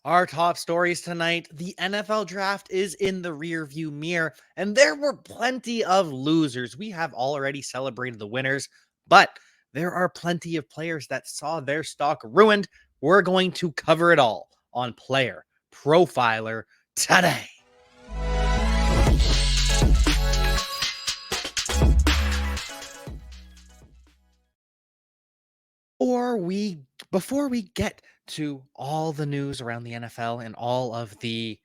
Our top stories tonight: the NFL draft is in the rearview mirror, and there were plenty of losers. We have already celebrated the winners, but there are plenty of players that saw their stock ruined. We're going to cover it all on Player Profiler today. Or we Before we get to all the news around the NFL and all of the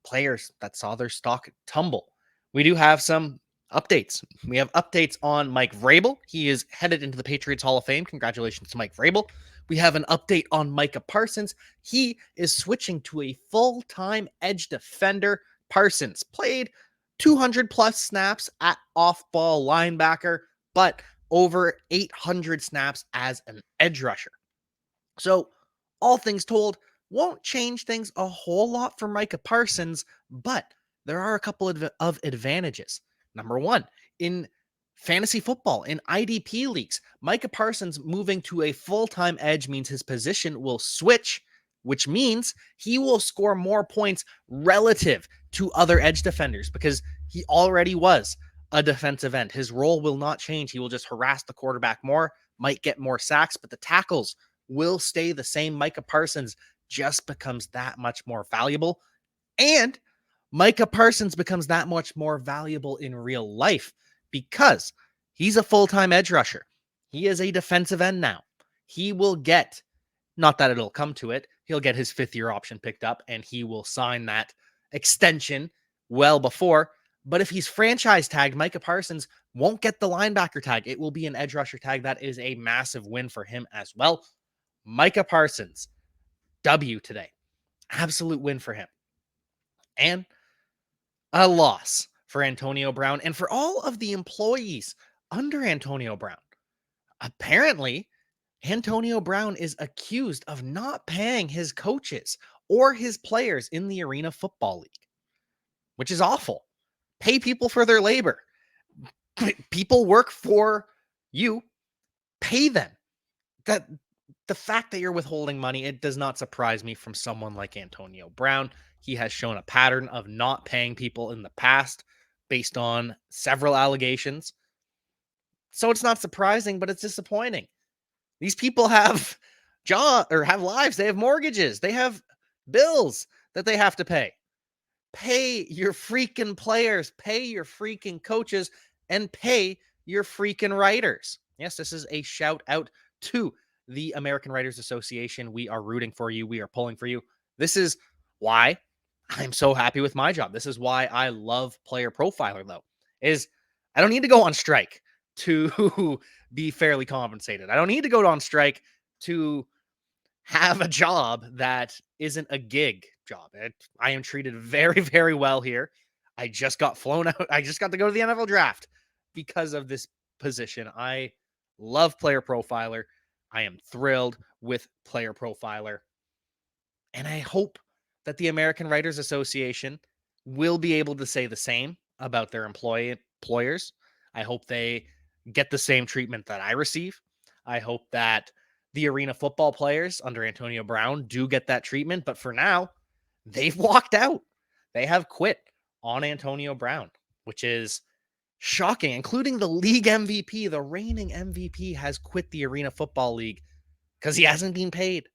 players that saw their stock tumble, we do have some updates. We have updates on Mike Vrabel. He is headed into the Patriots Hall of Fame. Congratulations to Mike Vrabel. We have an update on Micah Parsons. He is switching to a full-time edge defender. Parsons played 200 plus snaps at off-ball linebacker, but over 800 snaps as an edge rusher. So, all things told, won't change things a whole lot for Micah Parsons, but there are a couple of advantages. Number one, in fantasy football, in IDP leagues, Micah Parsons moving to a full-time edge means his position will switch, which means he will score more points relative to other edge defenders because he already was a defensive end. His role will not change. He will just harass the quarterback more, might get more sacks, but the tackles will stay the same. Micah Parsons just becomes that much more valuable. And Micah Parsons becomes that much more valuable in real life because he's a full-time edge rusher. He is a defensive end now. He will get, not that it'll come to it, he'll get his fifth-year option picked up and he will sign that extension well before. But if he's franchise tagged, Micah Parsons won't get the linebacker tag. It will be an edge rusher tag. That is a massive win for him as well. Micah Parsons, W today. Absolute win for him. And a loss for Antonio Brown and for all of the employees under Antonio Brown. Apparently, Antonio Brown is accused of not paying his coaches or his players in the Arena Football League, which is awful. Pay people for their labor. People work for you. Pay them. That the fact that you're withholding money, it does not surprise me from someone like Antonio Brown. He has shown a pattern of not paying people in the past based on several allegations. So it's not surprising, but it's disappointing. These people have have lives, they have mortgages, they have bills that they have to pay. Pay your freaking players, pay your freaking coaches, and pay your freaking writers. Yes, this is a shout out to the American Writers Association. We are rooting for you. We are pulling for you. This is why I'm so happy with my job. This is why I love Player Profiler, though, is I don't need to go on strike to be fairly compensated. I don't need to go on strike to have a job that isn't a gig job. I am treated very, very well here. I just got flown out. I just got to go to the NFL draft because of this position. I love Player Profiler. I am thrilled with Player Profiler. And I hope that the American Writers Association will be able to say the same about their employers. I hope they get the same treatment that I receive. I hope that the Arena Football players under Antonio Brown do get that treatment. But for now, they've walked out. They have quit on Antonio Brown, which is shocking, including the league MVP. The reigning MVP has quit the Arena Football League because he hasn't been paid.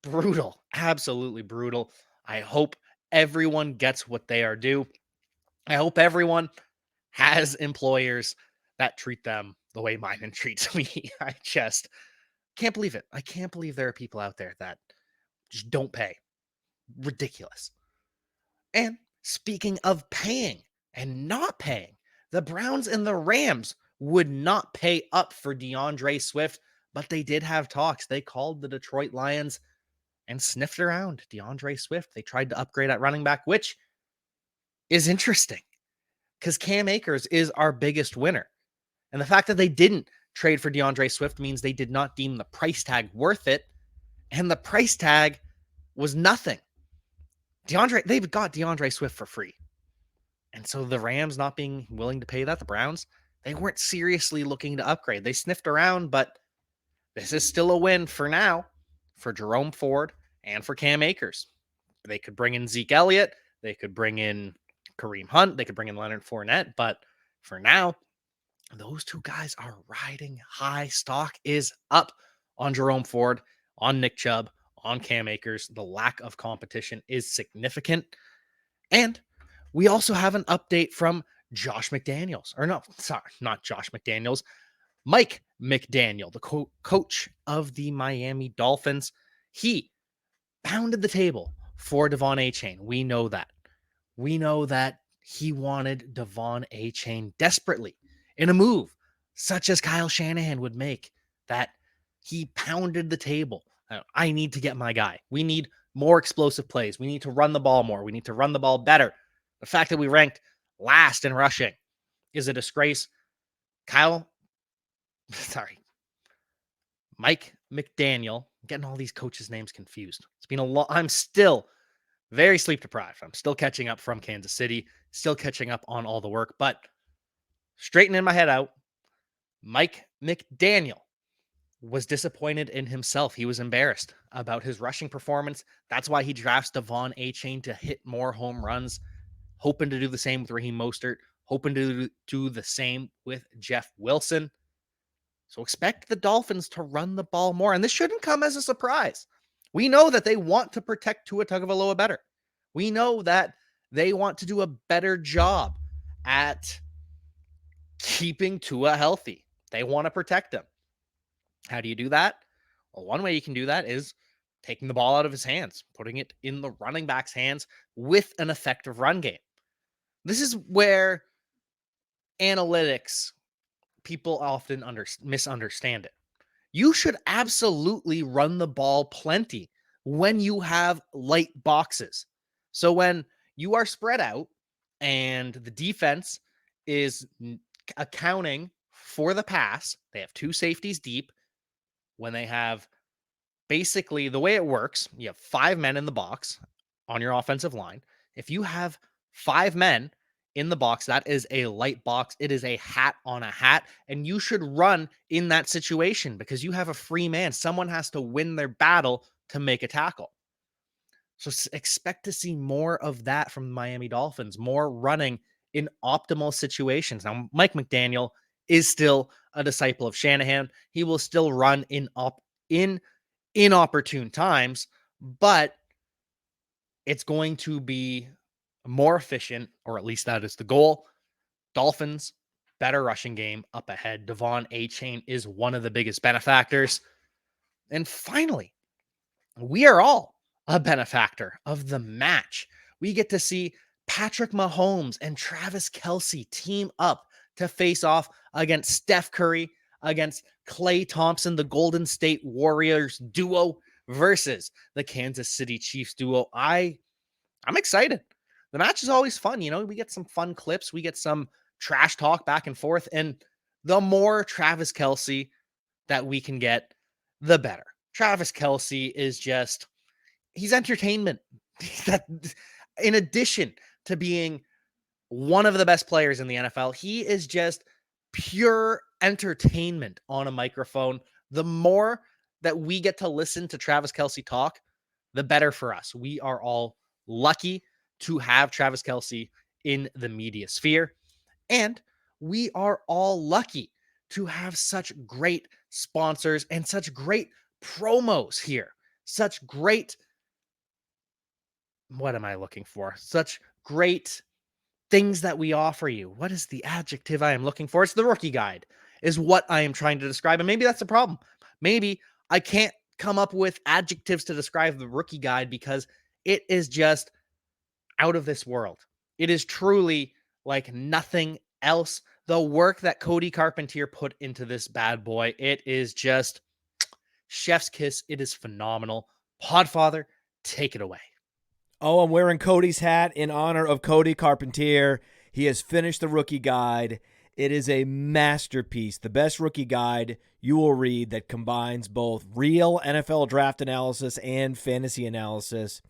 Brutal. Absolutely brutal. I hope everyone gets what they are due. I hope everyone has employers that treat them the way mine treats me. I just can't believe it. I can't believe there are people out there that just don't pay. Ridiculous. And speaking of paying and not paying, the Browns and the Rams would not pay up for DeAndre Swift, but they did have talks. They called the Detroit Lions and sniffed around DeAndre Swift. They tried to upgrade at running back, which is interesting because Cam Akers is our biggest winner. And the fact that they didn't trade for DeAndre Swift means they did not deem the price tag worth it. And the price tag was nothing. They've got DeAndre Swift for free. And so the Rams not being willing to pay that, the Browns, they weren't seriously looking to upgrade. They sniffed around, but this is still a win for now for Jerome Ford and for Cam Akers. They could bring in Zeke Elliott. They could bring in Kareem Hunt. They could bring in Leonard Fournette. But for now, those two guys are riding high. Stock is up on Jerome Ford, on Nick Chubb, on Cam Akers. The lack of competition is significant. And we also have an update from Josh McDaniels. Or no, sorry, not Josh McDaniels. Mike McDaniel, the coach of the Miami Dolphins. He pounded the table for Devon Achane. We know that. We know that he wanted Devon Achane desperately in a move such as Kyle Shanahan would make, that he pounded the table. I need to get my guy. We need more explosive plays. We need to run the ball more. We need to run the ball better. The fact that we ranked last in rushing is a disgrace. Mike McDaniel, I'm getting all these coaches' names confused. It's been a long, I'm still very sleep deprived. I'm still catching up from Kansas City, still catching up on all the work, but straightening my head out, Mike McDaniel was disappointed in himself. He was embarrassed about his rushing performance. That's why he drafts Devon Achane to hit more home runs, hoping to do the same with Raheem Mostert, hoping to do the same with Jeff Wilson. So expect the Dolphins to run the ball more, and this shouldn't come as a surprise. We know that they want to protect Tua Tagovailoa better. We know that they want to do a better job at keeping Tua healthy. They want to protect him. How do you do that? Well, one way you can do that is taking the ball out of his hands, putting it in the running back's hands with an effective run game. This is where analytics, people often misunderstand it. You should absolutely run the ball plenty when you have light boxes. So when you are spread out and the defense is accounting for the pass, they have two safeties deep. When they have, basically the way it works, you have 5 men in the box on your offensive line. If you have 5 men in the box, that is a light box. It is a hat on a hat, and you should run in that situation because you have a free man. Someone has to win their battle to make a tackle. So expect to see more of that from the Miami Dolphins, more running in optimal situations. Now, Mike McDaniel is still a disciple of Shanahan. He will still run in inopportune times, but it's going to be more efficient, or at least that is the goal. Dolphins, better rushing game up ahead. Devon Achane is one of the biggest benefactors. And finally, we are all a benefactor of the match. We get to see Patrick Mahomes and Travis Kelce team up to face off against Steph Curry, against Klay Thompson, the Golden State Warriors duo versus the Kansas City Chiefs duo. I'm excited. The match is always fun. We get some fun clips. We get some trash talk back and forth. And the more Travis Kelce that we can get, the better. Travis Kelce is just, he's entertainment. That, in addition to being one of the best players in the NFL, he is just pure entertainment on a microphone. The more that we get to listen to Travis Kelce talk, the better for us. We are all lucky to have Travis Kelce in the media sphere, and we are all lucky to have such great sponsors and such great promos here. Such great, what am I looking for? Such great things that we offer you. What is the adjective I am looking for? It's the rookie guide is what I am trying to describe. And maybe that's the problem. Maybe I can't come up with adjectives to describe the rookie guide because it is just out of this world. It is truly like nothing else. The work that Cody Carpentier put into this bad boy, it is just chef's kiss. It is phenomenal. Podfather, take it away. Oh, I'm wearing Cody's hat in honor of Cody Carpentier. He has finished the rookie guide. It is a masterpiece, the best rookie guide you will read that combines both real NFL draft analysis and fantasy analysis.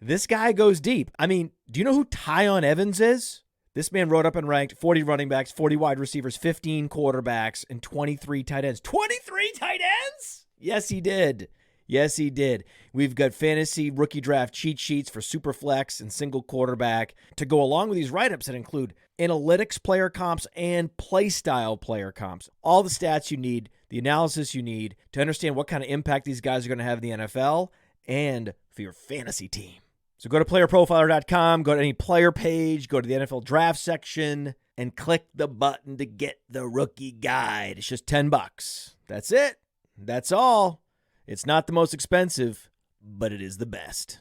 This guy goes deep. I mean, do you know who Tyon Evans is? This man wrote up and ranked 40 running backs, 40 wide receivers, 15 quarterbacks, and 23 tight ends. 23 tight ends? Yes, he did. Yes, he did. We've got fantasy rookie draft cheat sheets for Superflex and single quarterback to go along with these write-ups that include analytics player comps and play style player comps. All the stats you need, the analysis you need to understand what kind of impact these guys are going to have in the NFL and for your fantasy team. So go to playerprofiler.com, go to any player page, go to the NFL draft section, and click the button to get the rookie guide. It's just $10. That's it. That's all. It's not the most expensive, but it is the best.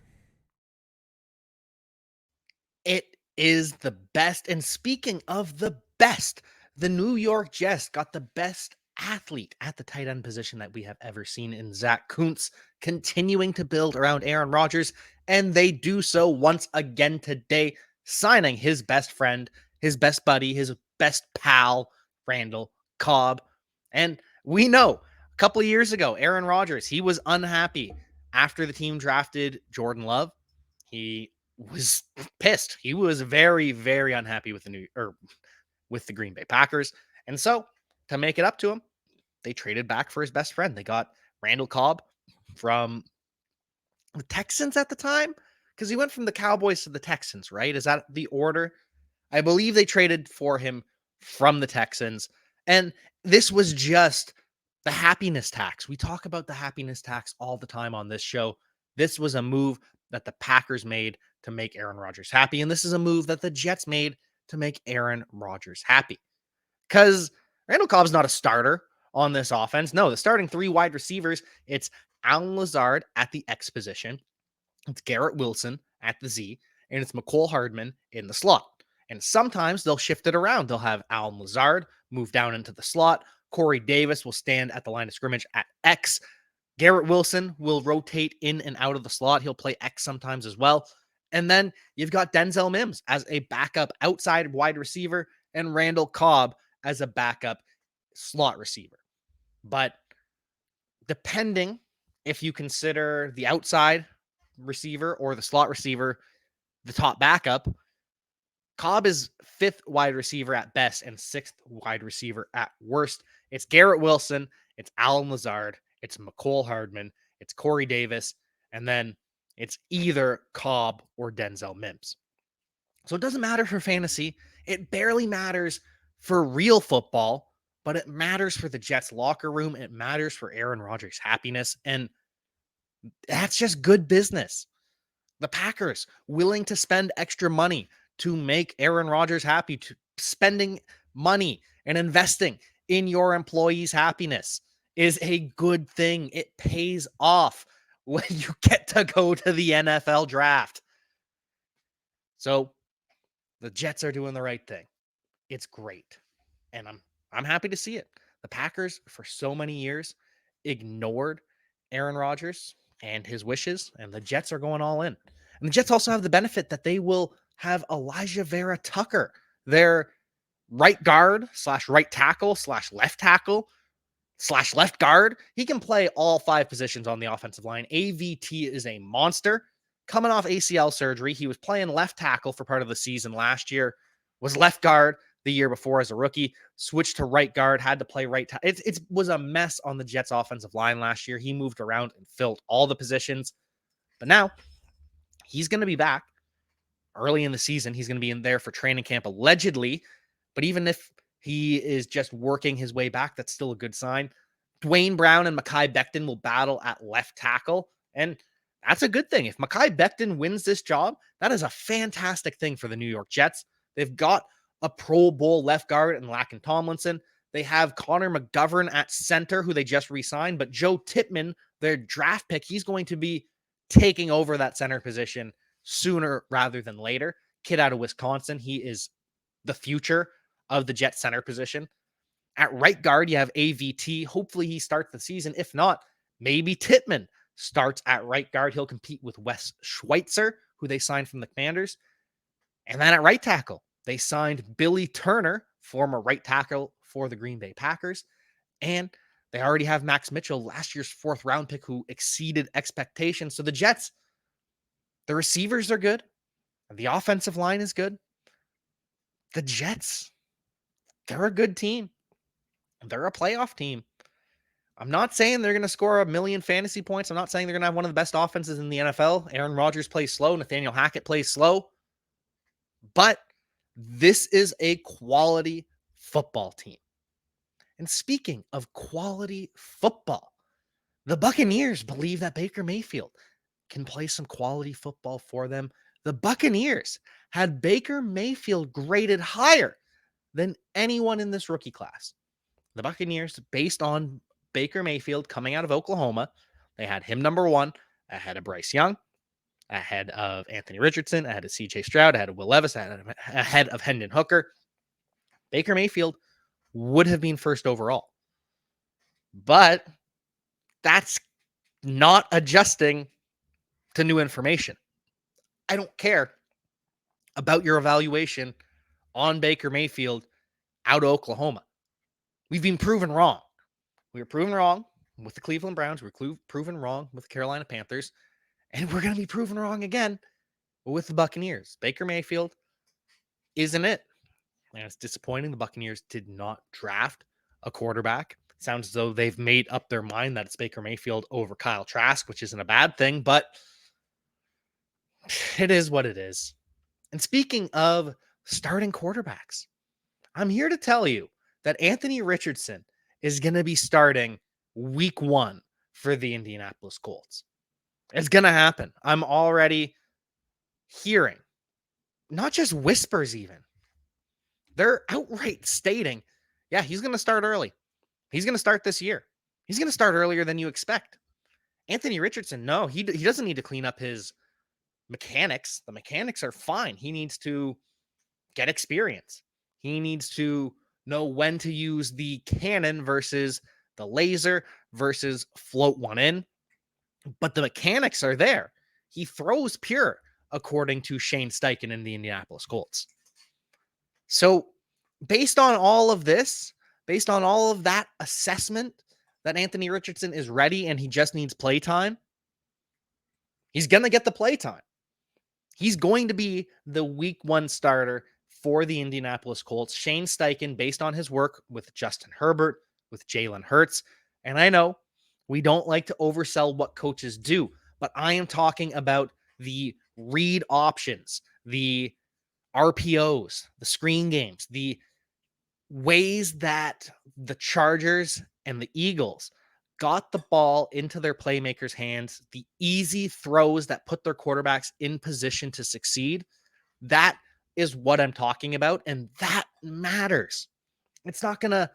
It is the best. And speaking of the best, the New York Jets got the best athlete at the tight end position that we have ever seen in Zach Kuntz, continuing to build around Aaron Rodgers. And they do so once again today, signing his best friend, his best buddy, his best pal, Randall Cobb. And we know a couple of years ago, Aaron Rodgers, he was unhappy after the team drafted Jordan Love. He was pissed. He was very, very unhappy with the Green Bay Packers. And so, to make it up to him, they traded back for his best friend. They got Randall Cobb from the Texans at the time, because he went from the Cowboys to the Texans, right? Is that the order? I believe they traded for him from the Texans. And this was just the happiness tax. We talk about the happiness tax all the time on this show. This was a move that the Packers made to make Aaron Rodgers happy. And this is a move that the Jets made to make Aaron Rodgers happy. Because Randall Cobb's not a starter on this offense. No, the starting three wide receivers, it's Allen Lazard at the X position, it's Garrett Wilson at the Z, and it's McCole Hardman in the slot. And sometimes they'll shift it around. They'll have Allen Lazard move down into the slot. Corey Davis will stand at the line of scrimmage at X. Garrett Wilson will rotate in and out of the slot. He'll play X sometimes as well. And then you've got Denzel Mims as a backup outside wide receiver and Randall Cobb as a backup slot receiver. But depending if you consider the outside receiver or the slot receiver the top backup, Cobb is fifth wide receiver at best and sixth wide receiver at worst. It's Garrett Wilson, it's Allen Lazard, it's McCole Hardman, it's Corey Davis, and then it's either Cobb or Denzel Mims. So it doesn't matter for fantasy. It barely matters for real football, but it matters for the Jets locker room. It matters for Aaron Rodgers' happiness. And that's just good business. The Packers willing to spend extra money to make Aaron Rodgers happy, to spending money and investing in your employees' happiness is a good thing. It pays off when you get to go to the NFL draft. So the Jets are doing the right thing. It's great. And I'm happy to see it. The Packers for so many years ignored Aaron Rodgers and his wishes, and the Jets are going all in. And the Jets also have the benefit that they will have Elijah Vera Tucker, their right guard / right tackle / left tackle / left guard. He can play all five positions on the offensive line. AVT is a monster. Coming off ACL surgery, he was playing left tackle for part of the season last year, was left guard the year before as a rookie, switched to right guard, had to play right tackle. It was a mess on the Jets offensive line last year. He moved around and filled all the positions. But now he's going to be back early in the season. He's going to be in there for training camp allegedly. But even if he is just working his way back, that's still a good sign. Dwayne Brown and Mekhi Becton will battle at left tackle. And that's a good thing. If Mekhi Becton wins this job, that is a fantastic thing for the New York Jets. They've got a Pro Bowl left guard in Laken Tomlinson. They have Connor McGovern at center, who they just re-signed. But Joe Tippmann, their draft pick, he's going to be taking over that center position sooner rather than later. Kid out of Wisconsin. He is the future of the Jet center position. At right guard, you have AVT. Hopefully he starts the season. If not, maybe Tippmann starts at right guard. He'll compete with Wes Schweitzer, who they signed from the Commanders. And then at right tackle, they signed Billy Turner, former right tackle for the Green Bay Packers. And they already have Max Mitchell, last year's fourth round pick, who exceeded expectations. So the Jets, the receivers are good. The offensive line is good. The Jets, they're a good team. They're a playoff team. I'm not saying they're going to score 1,000,000 fantasy points. I'm not saying they're going to have one of the best offenses in the NFL. Aaron Rodgers plays slow. Nathaniel Hackett plays slow. But this is a quality football team. And speaking of quality football, the Buccaneers believe that Baker Mayfield can play some quality football for them. The Buccaneers had Baker Mayfield graded higher than anyone in this rookie class. The Buccaneers, based on Baker Mayfield coming out of Oklahoma, they had him number 1 ahead of Bryce Young, ahead of Anthony Richardson, ahead of CJ Stroud, ahead of Will Levis, ahead of Hendon Hooker. Baker Mayfield would have been first overall. But that's not adjusting to new information. I don't care about your evaluation on Baker Mayfield out of Oklahoma. We've been proven wrong. We were proven wrong with the Cleveland Browns. We were proven wrong with the Carolina Panthers. And we're going to be proven wrong again with the Buccaneers. Baker Mayfield isn't it. And it's disappointing. The Buccaneers did not draft a quarterback. It sounds as though they've made up their mind that it's Baker Mayfield over Kyle Trask, which isn't a bad thing, but it is what it is. And speaking of starting quarterbacks, I'm here to tell you that Anthony Richardson is going to be starting week 1 for the Indianapolis Colts. It's going to happen. I'm already hearing, not just whispers even, they're outright stating, yeah, he's going to start early. He's going to start this year. He's going to start earlier than you expect. Anthony Richardson, no, he doesn't need to clean up his mechanics. The mechanics are fine. He needs to get experience. He needs to know when to use the cannon versus the laser versus float one in. But the mechanics are there. He throws pure, according to Shane Steichen in the Indianapolis Colts. So based on all of this, based on all of that assessment that Anthony Richardson is ready and he just needs play time, he's going to get the play time. He's going to be the week 1 starter for the Indianapolis Colts. Shane Steichen, based on his work with Justin Herbert, with Jalen Hurts. And I know we don't like to oversell what coaches do, but I am talking about the read options, the RPOs, the screen games, the ways that the Chargers and the Eagles got the ball into their playmakers' hands, the easy throws that put their quarterbacks in position to succeed. That is what I'm talking about, and that matters. It's not going to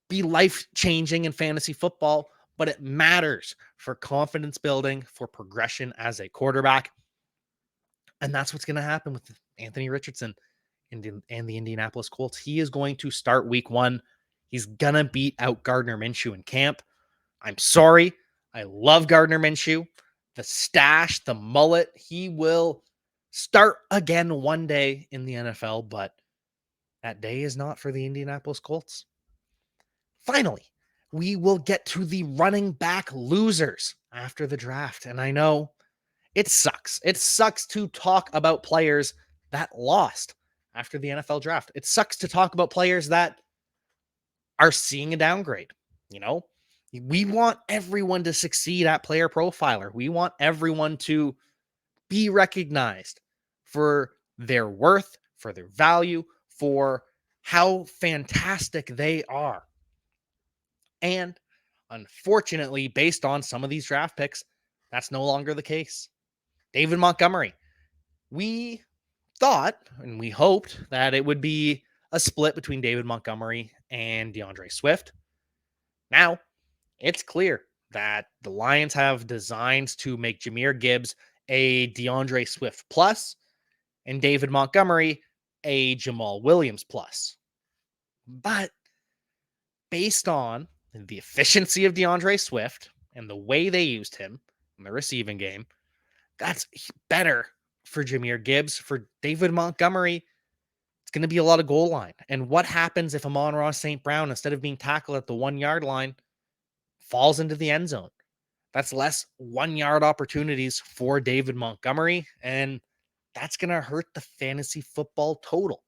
be life-changing in fantasy football, but it matters for confidence building, for progression as a quarterback. And that's what's going to happen with Anthony Richardson and the Indianapolis Colts. He is going to start week 1. He's going to beat out Gardner Minshew in camp. I'm sorry. I love Gardner Minshew. The stash, the mullet, he will start again one day in the NFL, but that day is not for the Indianapolis Colts. Finally, we will get to the running back losers after the draft. And I know it sucks. It sucks to talk about players that lost after the NFL draft. It sucks to talk about players that are seeing a downgrade. You know, we want everyone to succeed at Player Profiler. We want everyone to be recognized for their worth, for their value, for how fantastic they are. And unfortunately, based on some of these draft picks, that's no longer the case. David Montgomery, we thought and we hoped that it would be a split between David Montgomery and DeAndre Swift. Now, it's clear that the Lions have designs to make Jahmyr Gibbs a DeAndre Swift plus and David Montgomery a Jamal Williams plus. But based on the efficiency of DeAndre Swift and the way they used him in the receiving game, that's better for Jahmyr Gibbs. For David Montgomery, it's going to be a lot of goal line. And what happens if Amon-Ra St. Brown, instead of being tackled at the 1-yard line, falls into the end zone? That's less 1-yard opportunities for David Montgomery, and that's going to hurt the fantasy football total.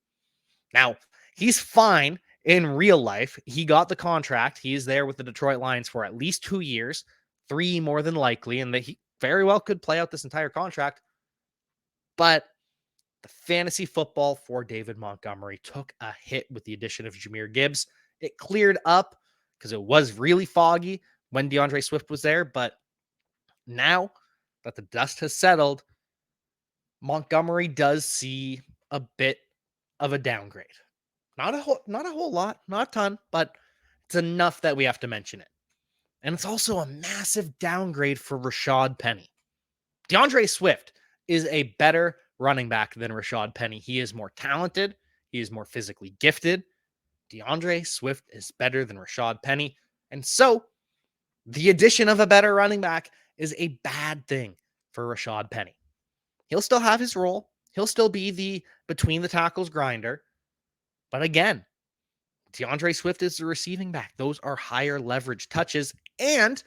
Now, he's fine In real life, he got the contract. He is there with the Detroit Lions for at least 2 years, 3 more than likely, and that he very well could play out this entire contract. But the fantasy football for David Montgomery took a hit with the addition of Jahmyr Gibbs. It cleared up because it was really foggy when DeAndre Swift was there, but now that the dust has settled, Montgomery does see a bit of a downgrade. Not a whole lot, not a ton, but it's enough that we have to mention it. And it's also a massive downgrade for Rashad Penny. DeAndre Swift is a better running back than Rashad Penny. He is more talented. He is more physically gifted. DeAndre Swift is better than Rashad Penny. And so the addition of a better running back is a bad thing for Rashad Penny. He'll still have his role. He'll still be the between the tackles grinder. But again, DeAndre Swift is the receiving back. Those are higher leverage touches. And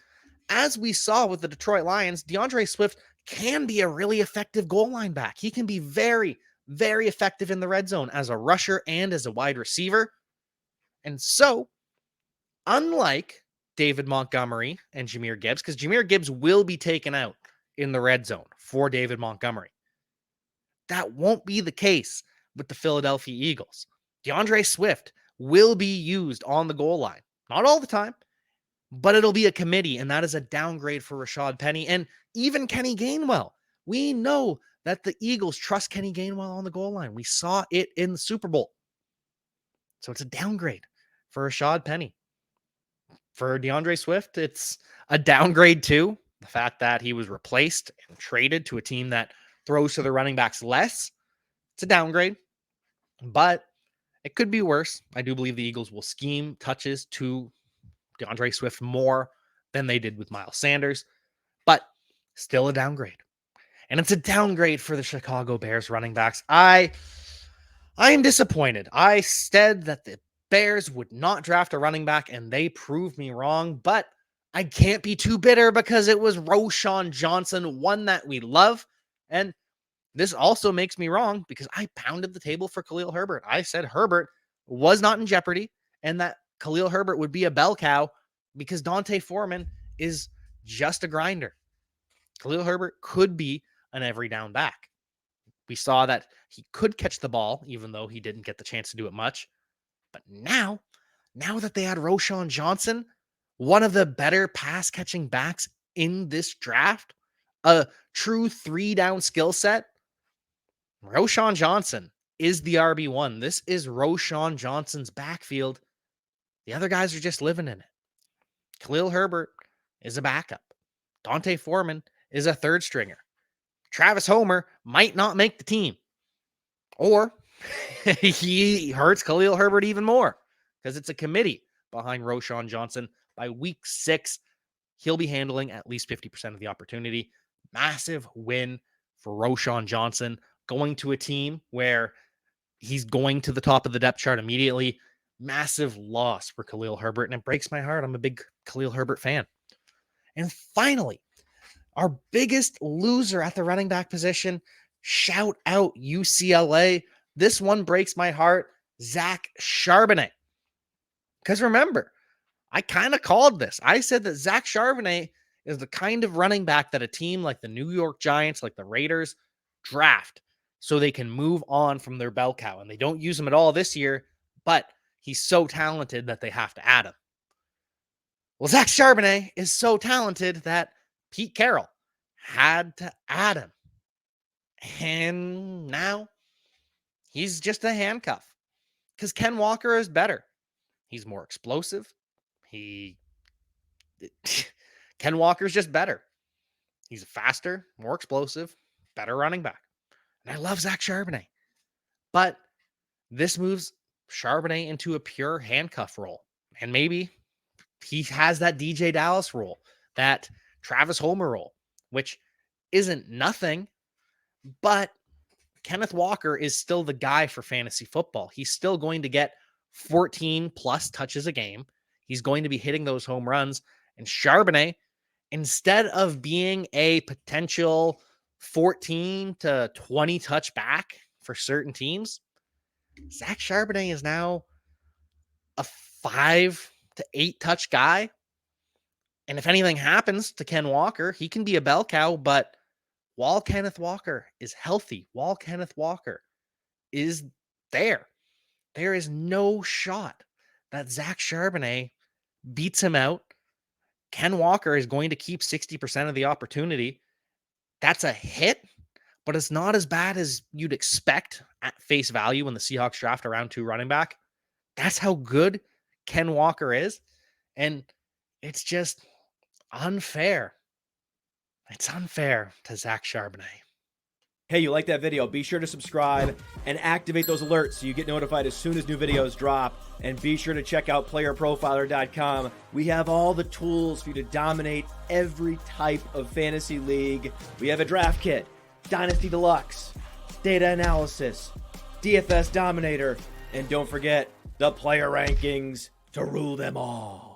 as we saw with the Detroit Lions, DeAndre Swift can be a really effective goal line back. He can be very, very effective in the red zone as a rusher and as a wide receiver. And so, unlike David Montgomery and Jahmyr Gibbs, because Jahmyr Gibbs will be taken out in the red zone for David Montgomery, that won't be the case with the Philadelphia Eagles. DeAndre Swift will be used on the goal line. Not all the time, but it'll be a committee, and that is a downgrade for Rashad Penny and even Kenny Gainwell. We know that the Eagles trust Kenny Gainwell on the goal line. We saw it in the Super Bowl. So it's a downgrade for Rashad Penny. For DeAndre Swift, it's a downgrade too. The fact that he was replaced and traded to a team that throws to the running backs less, it's a downgrade. But it could be worse. I do believe the Eagles will scheme touches to DeAndre Swift more than they did with Miles Sanders, but still a downgrade. And it's a downgrade for the Chicago Bears running backs. I am disappointed. I said that the Bears would not draft a running back, and they proved me wrong, but I can't be too bitter because it was Roschon Johnson, one that we love. And this also makes me wrong because I pounded the table for Khalil Herbert. I said Herbert was not in jeopardy and that Khalil Herbert would be a bell cow because Dante Foreman is just a grinder. Khalil Herbert could be an every down back. We saw that he could catch the ball, even though he didn't get the chance to do it much. But now that they had Roschon Johnson, one of the better pass catching backs in this draft, a true 3-down skill set, Roschon Johnson is the RB1. This is Roschon Johnson's backfield. The other guys are just living in it. Khalil Herbert is a backup. Dante Foreman is a third stringer. Travis Homer might not make the team. Or he hurts Khalil Herbert even more because it's a committee behind Roschon Johnson. By week 6, he'll be handling at least 50% of the opportunity. Massive win for Roschon Johnson, going to a team where he's going to the top of the depth chart immediately. Massive loss for Khalil Herbert, and it breaks my heart. I'm a big Khalil Herbert fan. And finally, our biggest loser at the running back position, shout out UCLA. This one breaks my heart, Zach Charbonnet. Because remember, I kind of called this. I said that Zach Charbonnet is the kind of running back that a team like the New York Giants, like the Raiders, draft so they can move on from their bell cow. And they don't use him at all this year, but he's so talented that they have to add him. Well, Zach Charbonnet is so talented that Pete Carroll had to add him. And now he's just a handcuff because Ken Walker is better. He's more explosive. Ken Walker's just better. He's faster, more explosive, better running back. And I love Zach Charbonnet. But this moves Charbonnet into a pure handcuff role. And maybe he has that DJ Dallas role, that Travis Homer role, which isn't nothing, but Kenneth Walker is still the guy for fantasy football. He's still going to get 14 plus touches a game. He's going to be hitting those home runs. And Charbonnet, instead of being a potential 14 to 20 touch back for certain teams, Zach Charbonnet is now a 5 to 8 touch guy. And if anything happens to Ken Walker, he can be a bell cow. But while Kenneth Walker is healthy, while Kenneth Walker is there, there is no shot that Zach Charbonnet beats him out. Ken Walker is going to keep 60% of the opportunity. That's a hit, but it's not as bad as you'd expect at face value when the Seahawks draft a round 2 running back. That's how good Ken Walker is. And it's just unfair. It's unfair to Zach Charbonnet. Hey, you like that video? Be sure to subscribe and activate those alerts so you get notified as soon as new videos drop. And be sure to check out PlayerProfiler.com. We have all the tools for you to dominate every type of fantasy league. We have a draft kit, Dynasty Deluxe, data analysis, DFS Dominator, and don't forget the player rankings to rule them all.